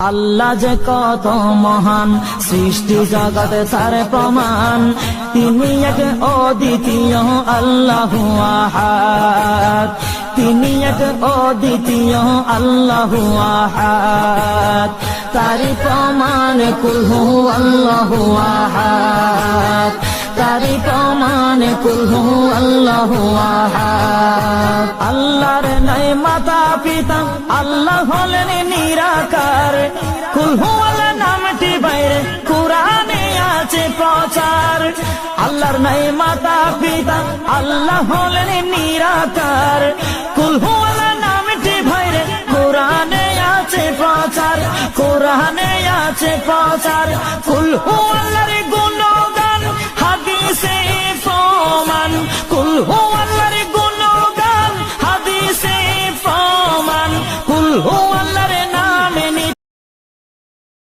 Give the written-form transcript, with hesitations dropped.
আল্লাহ যে কত মহান, সৃষ্টি জগতে তার প্রমাণ। তিনি এক অদ্বিতীয় আল্লাহু আহাদ, তিনি এক অদ্বিতীয় আল্লাহু আহাদ। তারি প্রমাণ কুল হু আল্লাহু আহাদ, তারি প্রমাণ কুল হু আল্লাহু আহাদ। আল্লাহর নাই মাতা পিতা, আল্লাহ হলেন নিরাকার। কুল হু আল্লাহ নামটি বাইরে কুরআনে আছে প্রচার। আল্লাহর নাই মাতা পিতা, আল্লাহ হলেন নিরাকার। কুল হু আল্লাহ নামটি বাইরে কুরআনে আছে প্রচার, কুরআনে আছে প্রচার। কুল হু আল্লাহর